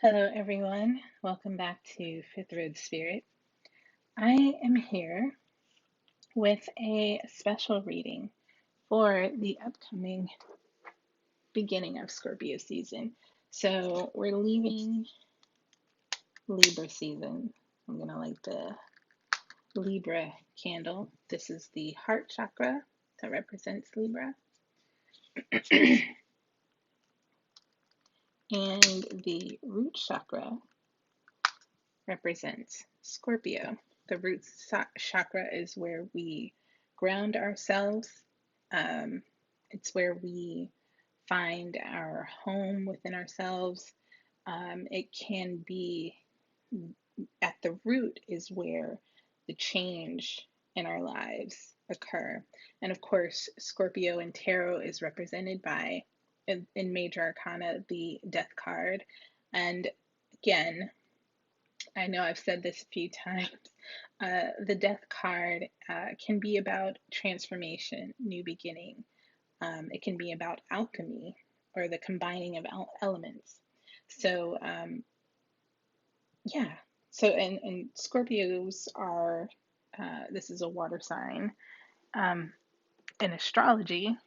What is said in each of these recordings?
Hello, everyone. Welcome back to Fifth Road Spirit. I am here with a special reading for the upcoming beginning of Scorpio season. So we're leaving Libra season. I'm going to light the Libra candle. This is the heart chakra that represents Libra. And the root chakra represents Scorpio. The root chakra is where we ground ourselves. It's where we find our home within ourselves. It can be at the root is where the change in our lives occur. And of course, Scorpio in tarot is represented by, in major arcana, the death card. And again, I know I've said this a few times. The death card can be about transformation, new beginning. It can be about alchemy or the combining of elements. So, yeah. So, and Scorpios are, this is a water sign in astrology.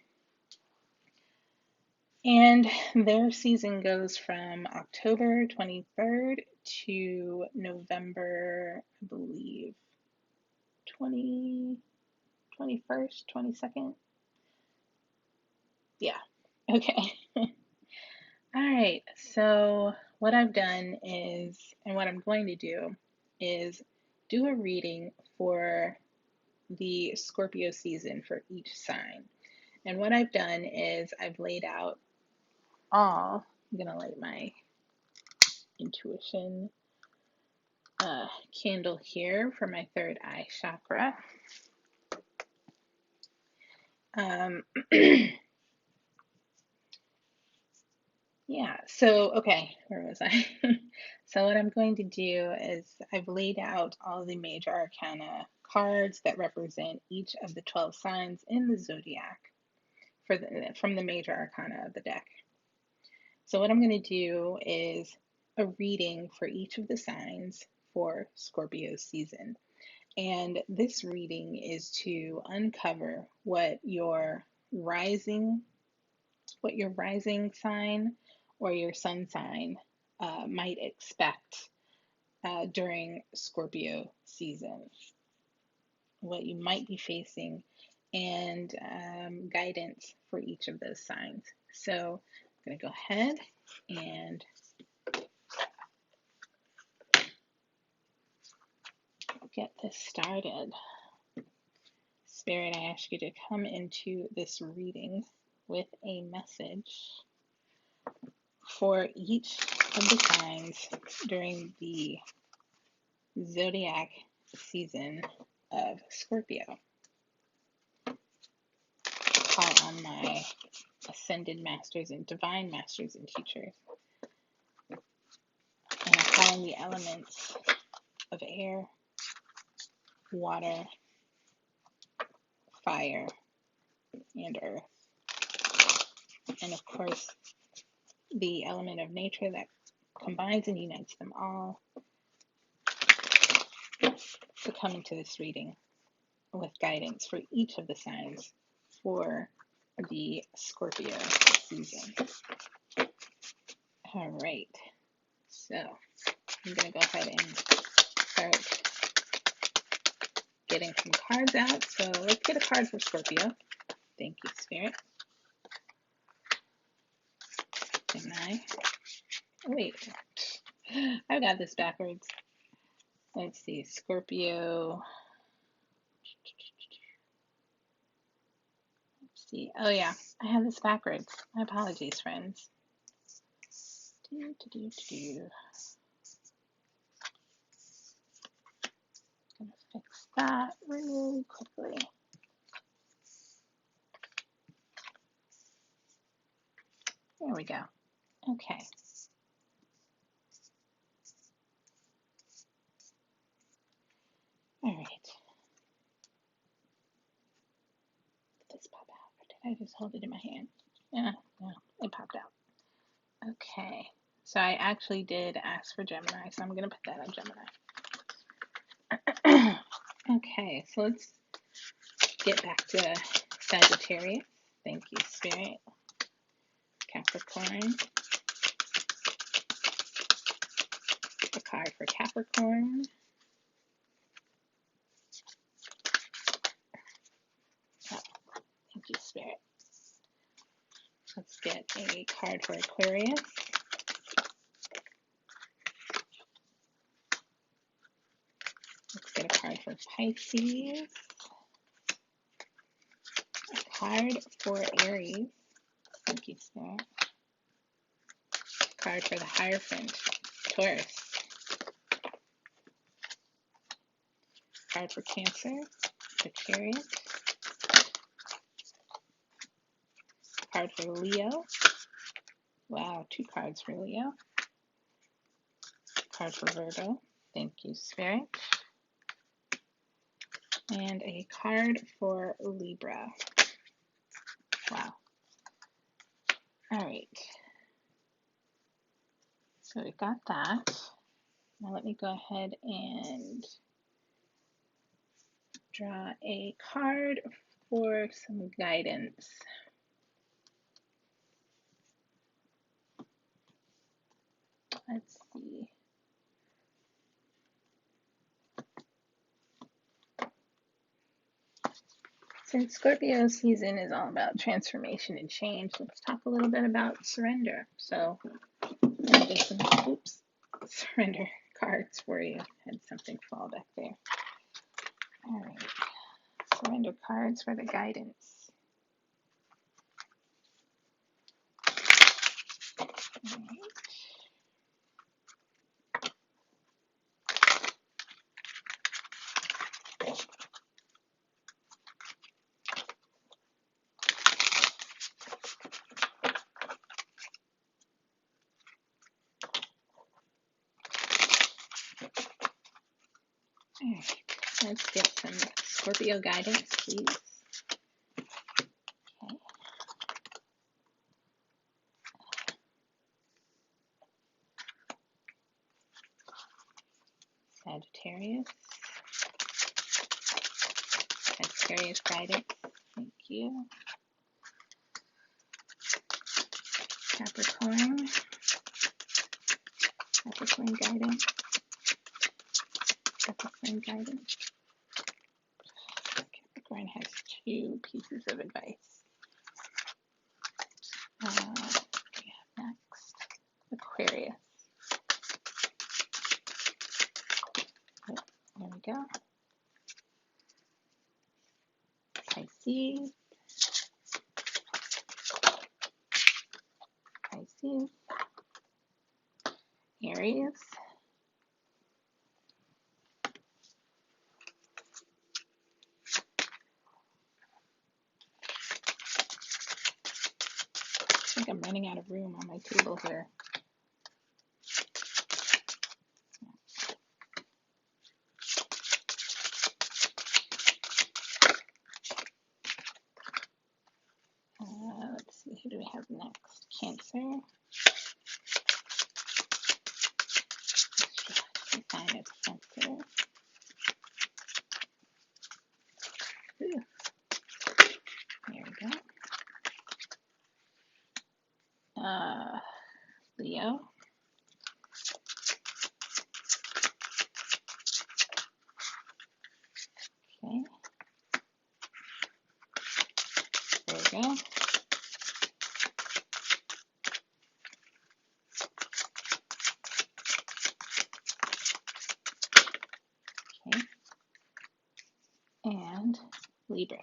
And their season goes from October 23rd to November, I believe, 21st, 22nd. Yeah. Okay. All right. So what I've done is, and what I'm going to do is do a reading for the Scorpio season for each sign. And what I've done is I've laid out I'm going to light my intuition candle here for my third eye chakra. Yeah, so, okay, where was I? So what I'm going to do is I've laid out all the major arcana cards that represent each of the 12 signs in the zodiac from the major arcana of the deck. So what I'm going to do is a reading for each of the signs for Scorpio season. And this reading is to uncover what your rising sign or your sun sign might expect during Scorpio season, what you might be facing, and guidance for each of those signs. So I'm going to go ahead and get this started. Spirit, I ask you to come into this reading with a message for each of the signs during the zodiac season of Scorpio. Call on my ascended masters and divine masters and teachers. And I call on the elements of air, water, fire, and earth. And of course, the element of nature that combines and unites them all, to come into this reading with guidance for each of the signs for the Scorpio season. All right, so I'm going to go ahead and start getting some cards out. So let's get a card for Scorpio. Thank you, Spirit. Gemini. Oh, wait, I've got this backwards. Let's see, Scorpio. Let's see. Oh, yeah, I have this backwards. My apologies, friends. Gonna fix that really quickly. There we go. Okay. All right. Did this pop out, or did I just hold it in my hand? Yeah, no, it popped out. Okay. So I actually did ask for Gemini, so I'm going to put that on Gemini. Okay, so let's get back to Sagittarius. Thank you, Spirit. Capricorn. A card for Capricorn. Oh, thank you, Spirit. Let's get a card for Aquarius. Let's get a card for Pisces. A card for Aries. Thank you, Spirit. A card for the Hierophant, Taurus. A card for Cancer, the Chariot. A card for Leo. Wow, 2 cards for Leo. A card for Virgo. Thank you, Spirit. And a card for Libra. Wow. All right. So we got that. Now let me go ahead and draw a card for some guidance. Let's see. Since Scorpio season is all about transformation and change, let's talk a little bit about surrender. So I did some surrender cards for you. Had something fall back there. All right. Surrender cards for the guidance. All right. All right. Let's get some Scorpio guidance, please. Okay. Sagittarius. Sagittarius guidance. Thank you. Capricorn. Capricorn guidance. Capricorn guidance. Capricorn has 2 pieces of advice. We have next Aquarius. Oh, there we go. Pisces. Pisces. Aries. I think I'm running out of room on my table here. Let's see, who do we have next? Cancer. Sign of Cancer. Ooh. There we go. Leo. Okay. Virgo. Okay. And Libra.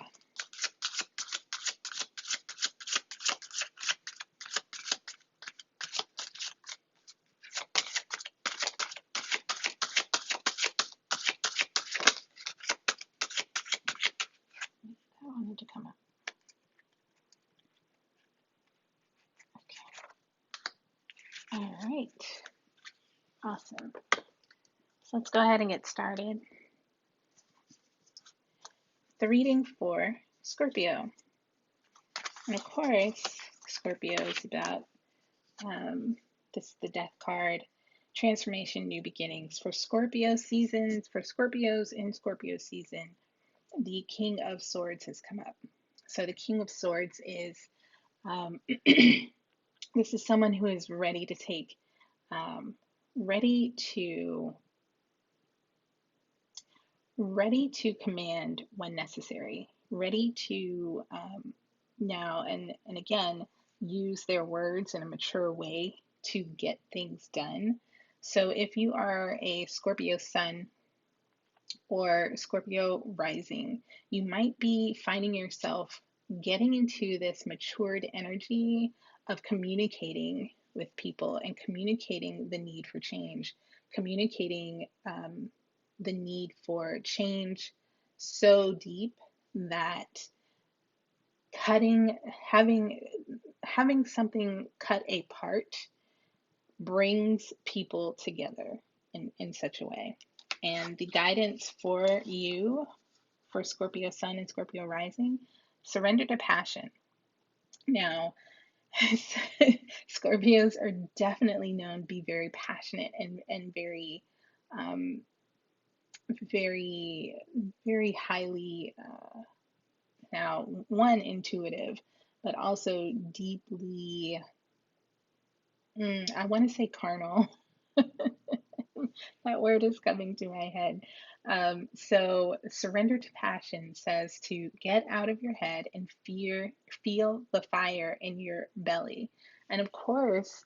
I wanted to come up. Okay. All right. Awesome. So let's go ahead and get started. The reading for Scorpio. And of course, Scorpio is about This is the Death card. Transformation, new beginnings. For Scorpio seasons, for Scorpios in Scorpio season, the King of Swords has come up. So the King of Swords is this is someone who is ready to take, ready to command when necessary, ready to now and again use their words in a mature way to get things done. So if you are a Scorpio sun or Scorpio rising, you might be finding yourself getting into this matured energy of communicating with people and communicating the need for change, communicating the need for change so deep that cutting, having something cut apart brings people together in such a way. And the guidance for you, for Scorpio sun and Scorpio rising, surrender to passion. Now, Scorpios are definitely known to be very passionate and very, um, very, very highly, now, one, intuitive, but also deeply, I want to say carnal. That word is coming to my head. So surrender to passion says to get out of your head and feel the fire in your belly. And of course,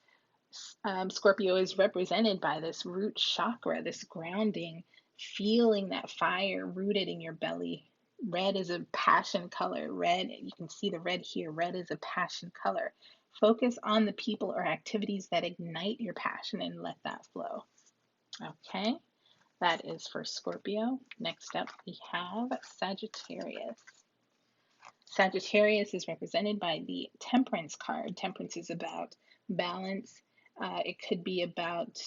Scorpio is represented by this root chakra, this grounding, feeling that fire rooted in your belly. Red is a passion color. Red, you can see the red here. Red is a passion color. Focus on the people or activities that ignite your passion and let that flow. Okay, that is for Scorpio. Next up, we have Sagittarius. Sagittarius is represented by the Temperance card. Temperance is about balance. It could be about,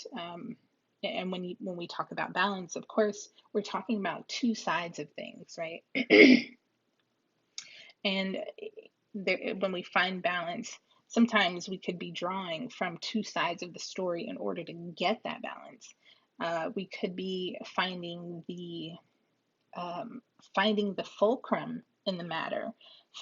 and when we talk about balance, of course, we're talking about two sides of things, right? And when we find balance, sometimes we could be drawing from two sides of the story in order to get that balance. We could be finding the fulcrum in the matter,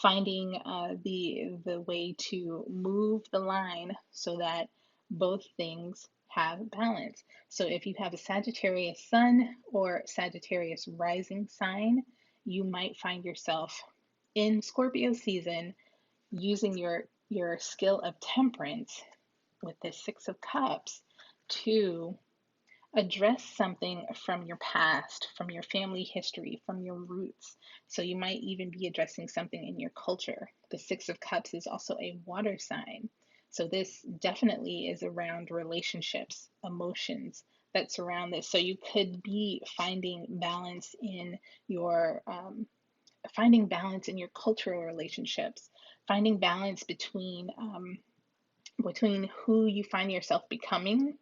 finding the way to move the line so that both things have balance. So if you have a Sagittarius sun or Sagittarius rising sign, you might find yourself in Scorpio season using your skill of temperance with the Six of Cups to address something from your past, from your family history, from your roots. So you might even be addressing something in your culture. The Six of Cups is also a water sign. So this definitely is around relationships, emotions that surround this. So you could be finding balance in your cultural relationships, finding balance between who you find yourself becoming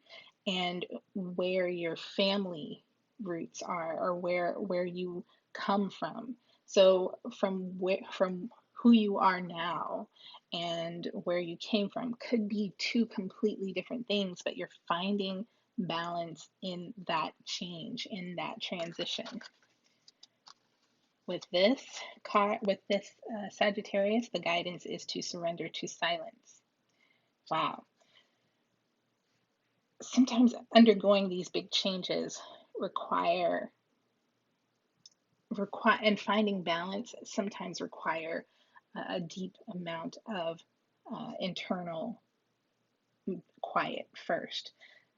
and where your family roots are, or where you come from. So from who you are now and where you came from could be two completely different things, but you're finding balance in that change, in that transition. With this Sagittarius, the guidance is to surrender to silence. Wow. Sometimes undergoing these big changes require and finding balance sometimes require a deep amount of internal quiet first.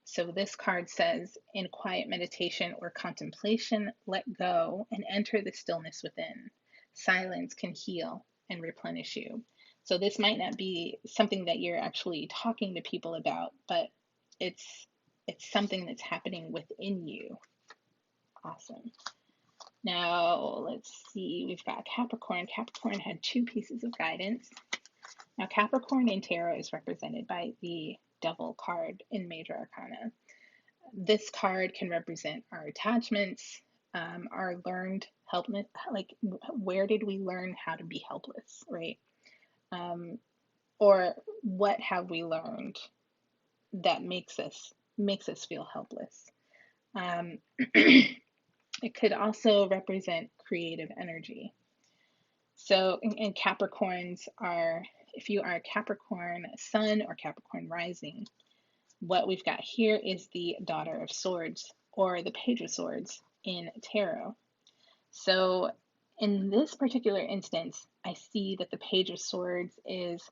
So this card says, in quiet meditation or contemplation, let go and enter the stillness within. Silence can heal and replenish you. So this might not be something that you're actually talking to people about, but it's something that's happening within you. Awesome. Now, let's see, we've got Capricorn. Capricorn had two pieces of guidance. Now, Capricorn in tarot is represented by the Devil card in Major Arcana. This card can represent our attachments, our learned helpless, like where did we learn how to be helpless, right? Or what have we learned that makes us feel helpless. Um, it could also represent creative energy. So, and Capricorns are, if you are a Capricorn sun or Capricorn rising, what we've got here is the Daughter of Swords or the Page of Swords in tarot. So, in this particular instance, I see that the Page of Swords is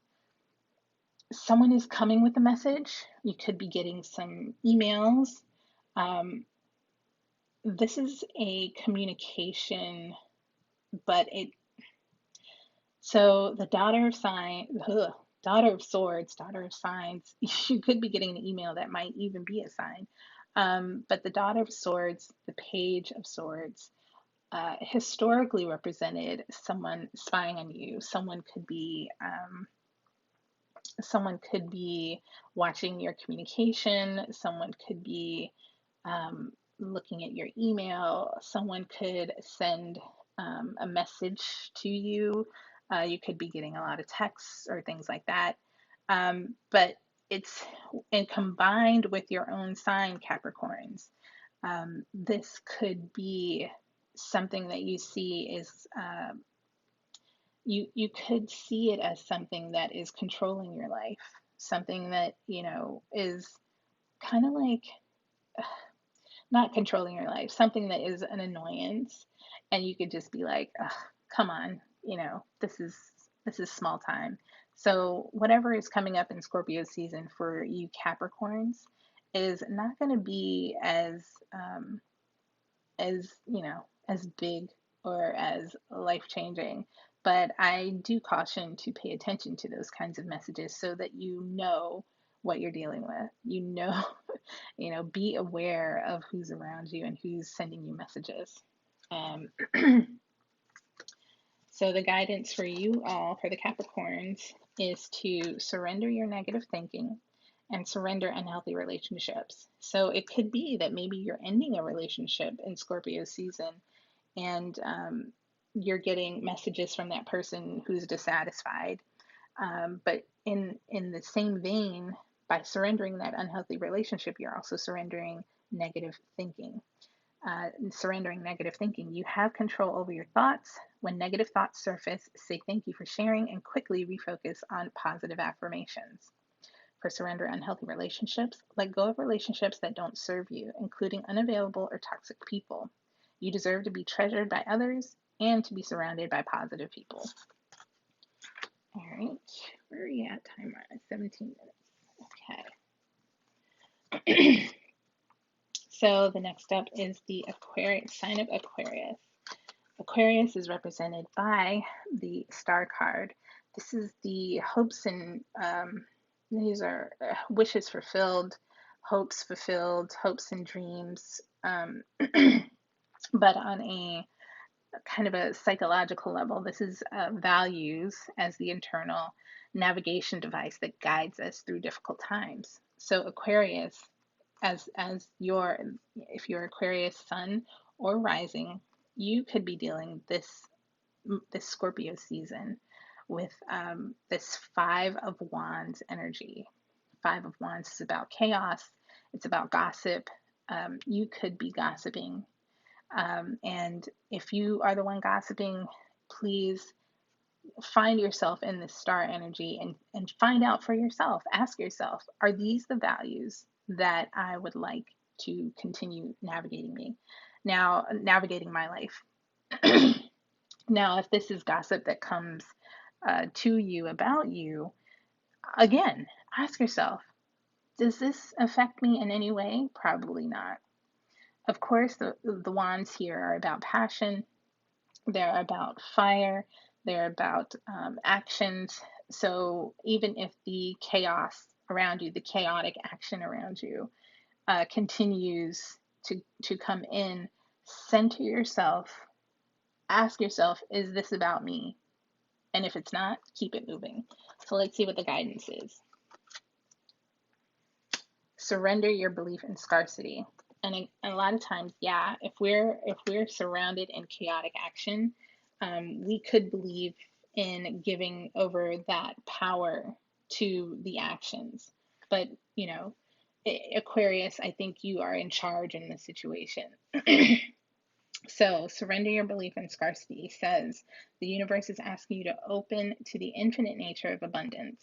someone is coming with a message. You could be getting some emails. Um, this is a communication, but so the Daughter of Swords, Daughter of Signs, you could be getting an email that might even be a sign. But the Daughter of Swords, the Page of Swords, historically represented someone spying on you. Someone could be watching your communication. Someone could be looking at your email. Someone could send a message to you. You could be getting a lot of texts or things like that. But it's and combined with your own sign, Capricorns. This could be something that you see is you could see it as something that is controlling your life, something that is kind of like not controlling your life, something that is an annoyance, and you could just be like, ugh, come on, this is small time. So whatever is coming up in Scorpio season for you Capricorns is not going to be as big or as life changing. But I do caution to pay attention to those kinds of messages so that you know what you're dealing with. Be aware of who's around you and who's sending you messages. Um, so the guidance for you all, for the Capricorns, is to surrender your negative thinking and surrender unhealthy relationships. So it could be that maybe you're ending a relationship in Scorpio season, and you're getting messages from that person who's dissatisfied. But in the same vein, by surrendering that unhealthy relationship, you're also surrendering negative thinking. Surrendering negative thinking, you have control over your thoughts. When negative thoughts surface, say thank you for sharing and quickly refocus on positive affirmations. For surrender unhealthy relationships, let go of relationships that don't serve you, including unavailable or toxic people. You deserve to be treasured by others and to be surrounded by positive people. All right, where are we at time-wise? 17 minutes. Okay. So the next up is the Aquarius, sign of Aquarius. Aquarius is represented by the Star card. This is the hopes and these are wishes fulfilled, hopes and dreams. But on a kind of a psychological level, this is values as the internal navigation device that guides us through difficult times. So Aquarius, if you're Aquarius sun or rising, you could be dealing this Scorpio season with this Five of Wands energy. Five of Wands is about chaos. It's about gossip. You could be gossiping. And if you are the one gossiping, please find yourself in this star energy and find out for yourself. Ask yourself, are these the values that I would like to continue navigating my life? Now, if this is gossip that comes to you about you, again, ask yourself, does this affect me in any way? Probably not. Of course, the wands here are about passion. They're about fire. They're about actions. So even if the chaos around you, the chaotic action around you, continues to come in, center yourself. Ask yourself, is this about me? And if it's not, keep it moving. So let's see what the guidance is. Surrender your belief in scarcity. And a lot of times, yeah, if we're surrounded in chaotic action, we could believe in giving over that power to the actions. But Aquarius, I think you are in charge in this situation. So, surrender your belief in scarcity says the universe is asking you to open to the infinite nature of abundance.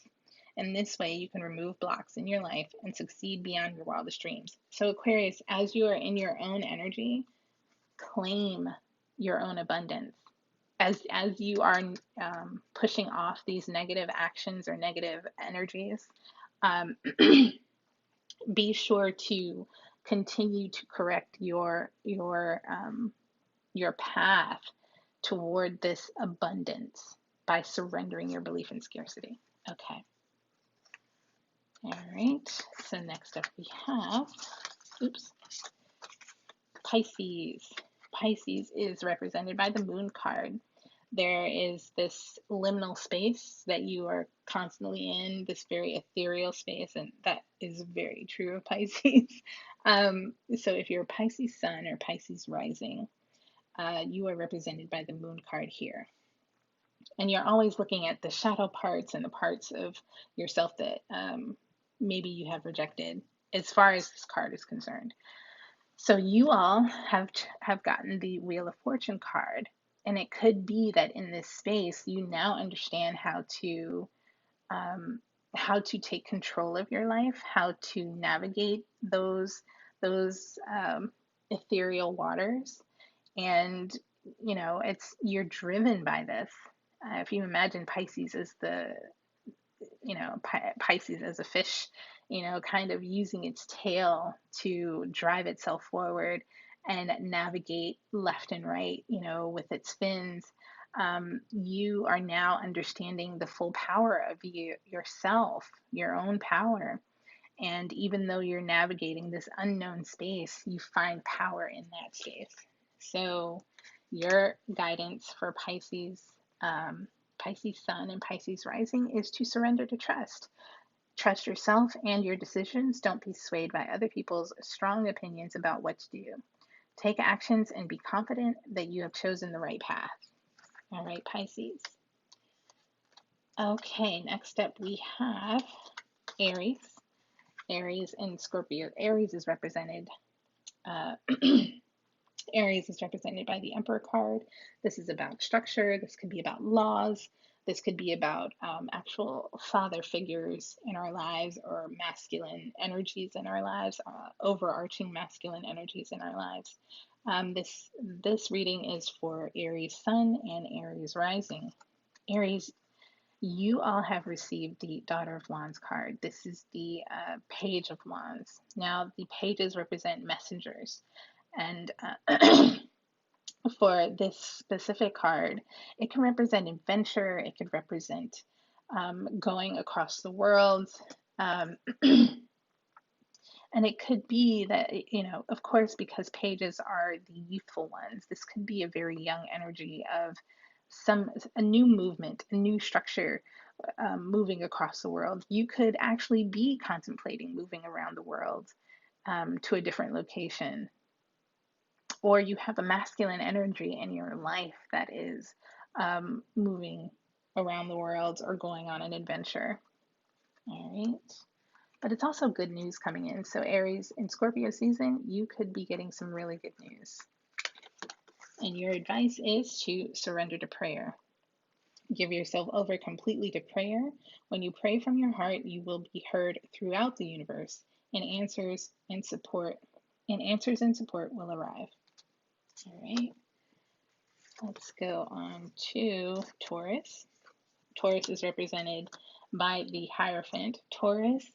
And this way, you can remove blocks in your life and succeed beyond your wildest dreams. So, Aquarius, as you are in your own energy, claim your own abundance. As you are pushing off these negative actions or negative energies, um, be sure to continue to correct your path toward this abundance by surrendering your belief in scarcity. Okay. All right. So next up we have, Pisces. Pisces is represented by the Moon card. There is this liminal space that you are constantly in, this very ethereal space, and that is very true of Pisces. So if you're a Pisces sun or Pisces rising, you are represented by the Moon card here. And you're always looking at the shadow parts and the parts of yourself that maybe you have rejected as far as this card is concerned. So you all have gotten the Wheel of Fortune card, and it could be that in this space you now understand how to take control of your life, how to navigate those ethereal waters, and you're driven by this. If you imagine Pisces as Pisces as a fish, kind of using its tail to drive itself forward and navigate left and right, with its fins. You are now understanding the full power of yourself, your own power. And even though you're navigating this unknown space, you find power in that space. So your guidance for Pisces, Pisces sun and Pisces rising is to surrender to trust. Trust yourself and your decisions. Don't be swayed by other people's strong opinions about what to do. Take actions and be confident that you have chosen the right path. All right, Pisces. Okay, next up we have Aries. Aries and Scorpio. Aries is represented Aries is represented by the Emperor card. This is about structure. This could be about laws. This could be about actual father figures in our lives, or masculine energies in our lives, overarching masculine energies in our lives. This reading is for Aries sun and Aries rising. Aries, you all have received the Daughter of Wands card. This is the Page of Wands. Now, the pages represent messengers. And for this specific card, it can represent adventure. It could represent going across the world. And it could be that, of course, because pages are the youthful ones, this could be a very young energy of a new movement, a new structure, moving across the world. You could actually be contemplating moving around the world to a different location. Or you have a masculine energy in your life that is moving around the world or going on an adventure. All right. But it's also good news coming in. So Aries in Scorpio season, you could be getting some really good news. And your advice is to surrender to prayer. Give yourself over completely to prayer. When you pray from your heart, you will be heard throughout the universe, and answers and support will arrive. All right. Let's go on to Taurus. Taurus is represented by the Hierophant. Taurus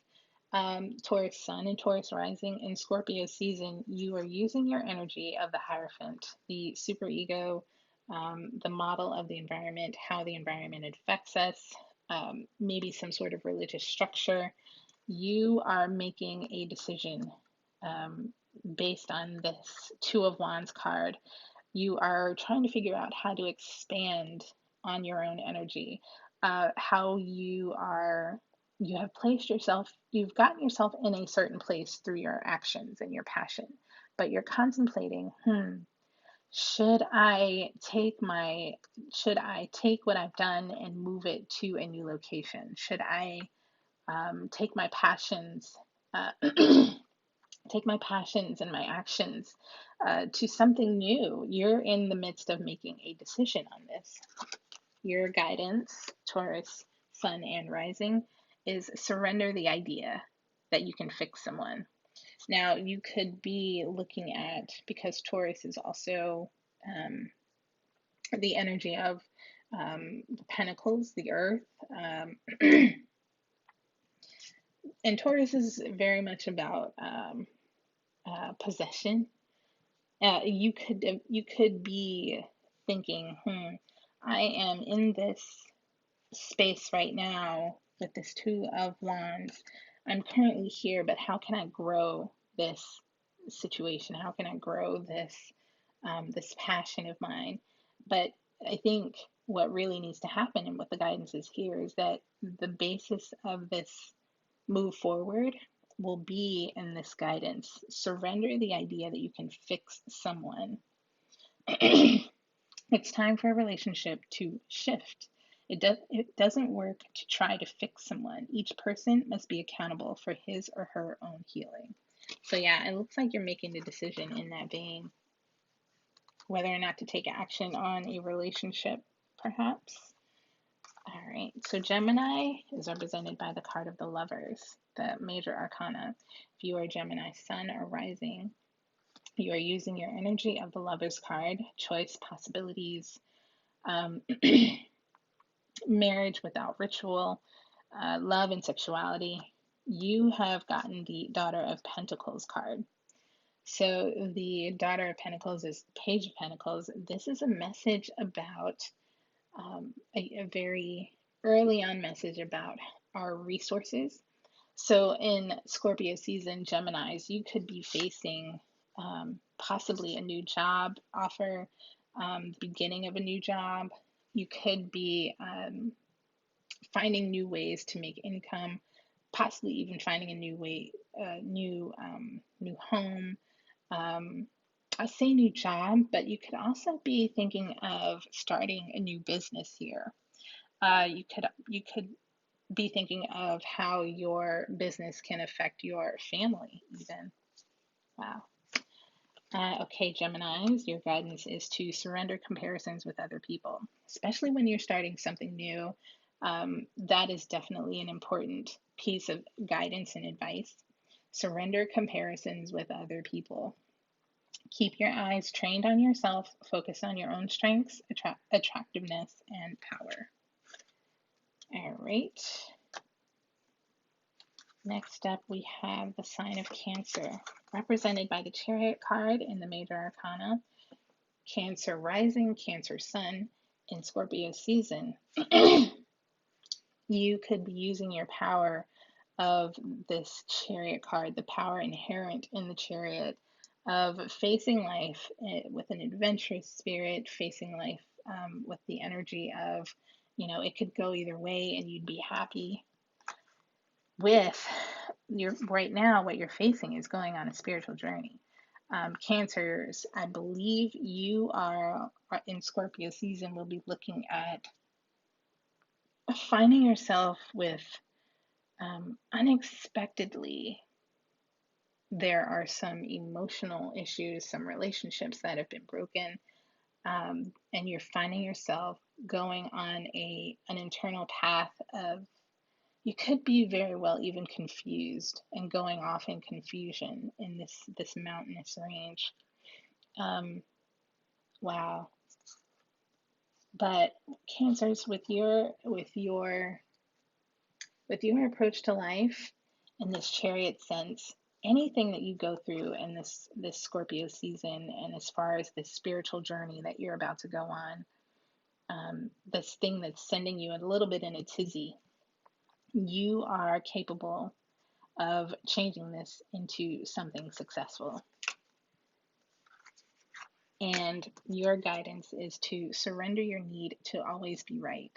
sun and Taurus rising in Scorpio season, you are using your energy of the Hierophant, the superego, the model of the environment, how the environment affects us, maybe some sort of religious structure. You are making a decision based on this Two of Wands card. You are trying to figure out how to expand on your own energy, how you have placed yourself, you've gotten yourself in a certain place through your actions and your passion, but you're contemplating, should I take what I've done and move it to a new location? Should I take my passions take my passions and my actions to something new. You're in the midst of making a decision on this. Your guidance, Taurus, Sun, and Rising, is surrender the idea that you can fix someone. Now, you could be looking at, because Taurus is also the energy of the pentacles, the earth, and Taurus is very much about possession. You could be thinking, I am in this space right now with this Two of Wands. I'm currently here, but how can I grow this situation? How can I grow this passion of mine? But I think what really needs to happen, and what the guidance is here, is that the basis of this move forward will be in this guidance. Surrender the idea that you can fix someone. It's time for a relationship to shift. It doesn't work to try to fix someone. Each person must be accountable for his or her own healing. So yeah, it looks like you're making a decision in that vein, whether or not to take action on a relationship, perhaps. All right, so Gemini is represented by the card of the Lovers, the major arcana. If you are Gemini Sun or Rising, you are using your energy of the Lovers card, choice, possibilities, marriage without ritual, love and sexuality. You have gotten the Daughter of Pentacles card. So the Daughter of Pentacles is Page of Pentacles. This is a message about a very early on message about our resources. So in Scorpio season, Geminis, you could be facing possibly a new job offer, beginning of a new job. You could be finding new ways to make income, possibly even finding a new home. I say new job, but you could also be thinking of starting a new business here. You could be thinking of how your business can affect your family, even. Wow. Okay, Geminis, your guidance is to surrender comparisons with other people, especially when you're starting something new. That is definitely an important piece of guidance and advice. Surrender comparisons with other people. Keep your eyes trained on yourself, focus on your own strengths, attractiveness, and power. All right. Next up, we have the sign of Cancer, represented by the Chariot card in the major arcana. Cancer rising, Cancer sun, in Scorpio season. You could be using your power of this Chariot card, the power inherent in the Chariot, of facing life with an adventurous spirit, facing life with the energy of, it could go either way and you'd be happy. With right now, what you're facing is going on a spiritual journey. Cancers, I believe you are in Scorpio season, will be looking at finding yourself with unexpectedly, there are some emotional issues, some relationships that have been broken, and you're finding yourself going on an internal path of, you could be very well even confused and going off in confusion in this mountainous range. Wow. But Cancers, with your approach to life in this Chariot sense, anything that you go through in this Scorpio season, and as far as this spiritual journey that you're about to go on, this thing that's sending you a little bit in a tizzy, you are capable of changing this into something successful. And your guidance is to surrender your need to always be right.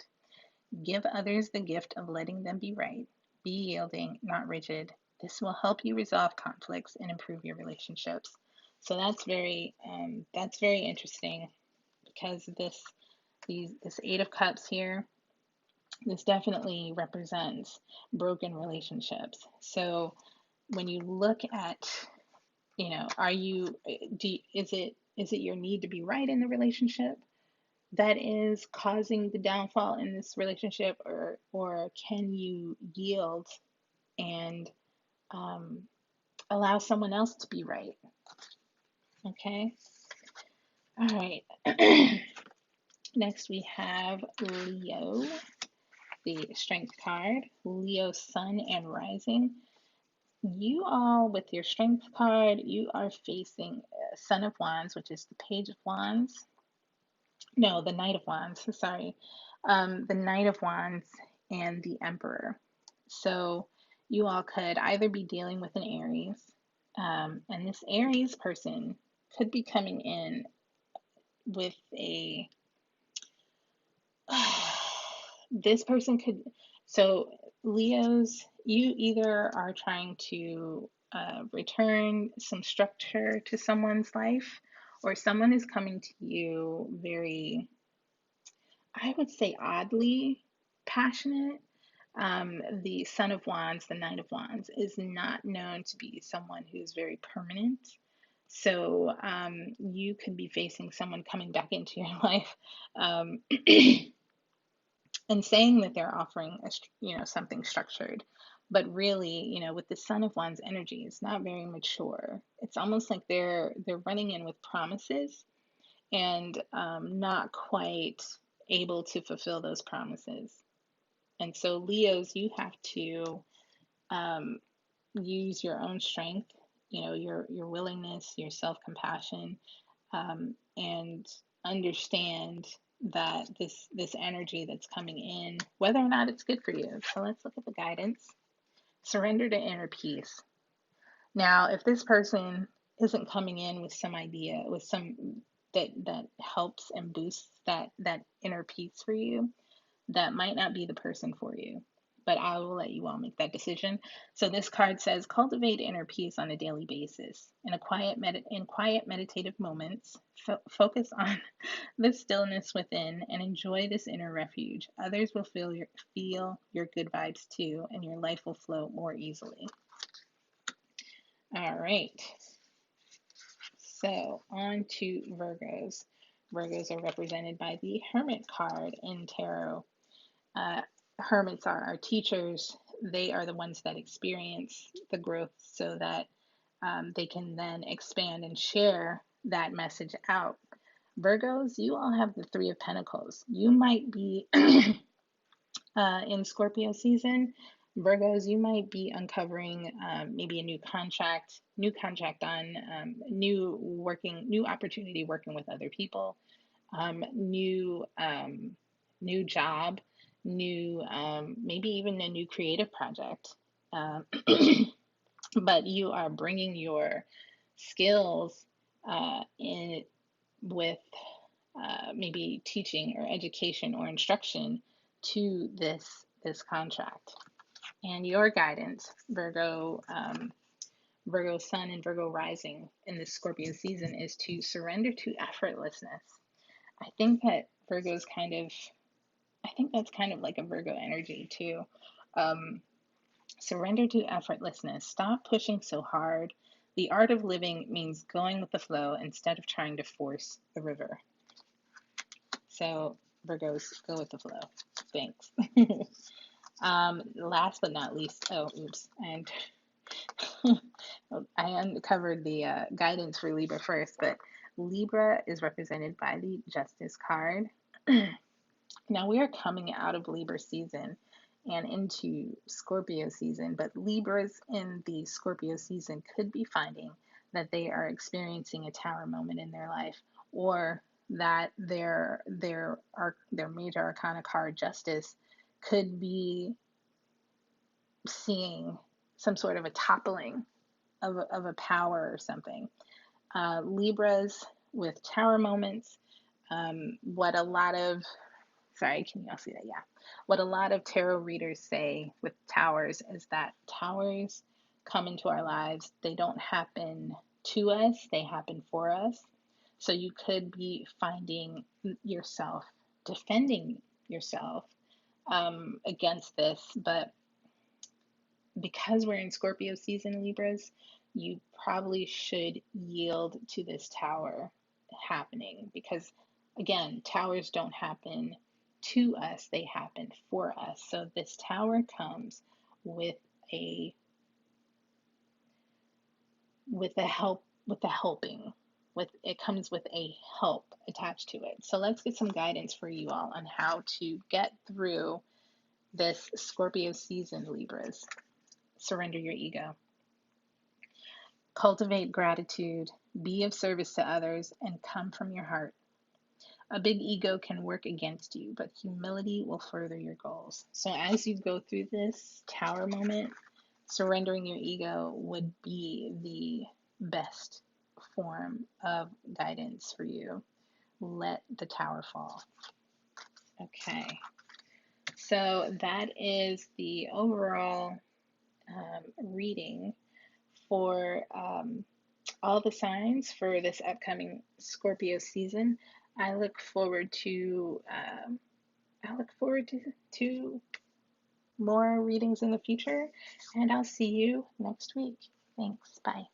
Give others the gift of letting them be right. Be yielding, not rigid. This will help you resolve conflicts and improve your relationships. So that's very interesting, because this Eight of Cups here, this definitely represents broken relationships. So when you look at Are you, is it your need to be right in the relationship that is causing the downfall in this relationship, or can you yield and um, allow someone else to be right? Okay. All right. Next we have Leo, the strength card. Leo sun and rising. You all, with your strength card, you are facing Son of Wands, which is the Page of Wands. No, the Knight of Wands, sorry. The Knight of Wands and the Emperor. So you all could either be dealing with an Aries, and this Aries person could be coming in with a, this person could, so Leos, you either are trying to return some structure to someone's life, or someone is coming to you very, I would say, oddly passionate. The Son of Wands, the Knight of Wands, is not known to be someone who's very permanent. So you could be facing someone coming back into your life, um, and saying that they're offering something structured, but really, with the Son of Wands energy, it's not very mature. It's almost like they're running in with promises and not quite able to fulfill those promises. And so, Leos, you have to um, use your own strength, your willingness, your self-compassion, and understand that this energy that's coming in, whether or not it's good for you. So let's look at the guidance. Surrender to inner peace. Now, if this person isn't coming in with some idea, with some that helps and boosts that inner peace for you, that might not be the person for you. But I will let you all make that decision. So this card says, cultivate inner peace on a daily basis. In quiet meditative moments, focus on the stillness within and enjoy this inner refuge. Others will feel your good vibes too, and your life will flow more easily. All right. So on to Virgos. Virgos are represented by the Hermit card in tarot. Hermits are our teachers. They are the ones that experience the growth so that they can then expand and share that message out. Virgos, you all have the Three of Pentacles. You might be in Scorpio season. Virgos, you might be uncovering maybe a new contract on new opportunity working with other people, new job, new maybe even a new creative project. Um, but you are bringing your skills in with maybe teaching or education or instruction to this contract. And your guidance, Virgo Sun and Virgo Rising in this Scorpio season, is to surrender to effortlessness. I think that Virgo's kind of, I think that's kind of like a Virgo energy too. Surrender to effortlessness. Stop pushing so hard. The art of living means going with the flow instead of trying to force the river. So, Virgos, go with the flow. Thanks. Last but not least, and I uncovered the guidance for Libra first, but Libra is represented by the Justice card. Now we are coming out of Libra season and into Scorpio season, but Libras in the Scorpio season could be finding that they are experiencing a tower moment in their life, or that their major arcana card, Justice, could be seeing some sort of a toppling of a power or something. Libras with tower moments, what a lot of, sorry, can you all see that? Yeah. What a lot of tarot readers say with towers is that towers come into our lives. They don't happen to us, they happen for us. So you could be finding yourself defending yourself against this, but because we're in Scorpio season, Libras, you probably should yield to this tower happening because, again, towers don't happen to us, they happen for us. So this tower comes with a with a helping with it comes with a help attached to it. So let's get some guidance for you all on how to get through this Scorpio season, Libras. Surrender your ego. Cultivate gratitude, be of service to others, and come from your heart. A big ego can work against you, but humility will further your goals. So as you go through this tower moment, surrendering your ego would be the best form of guidance for you. Let the tower fall. Okay, so that is the overall reading for all the signs for this upcoming Scorpio season. I look forward to to more readings in the future, and I'll see you next week. Thanks. Bye.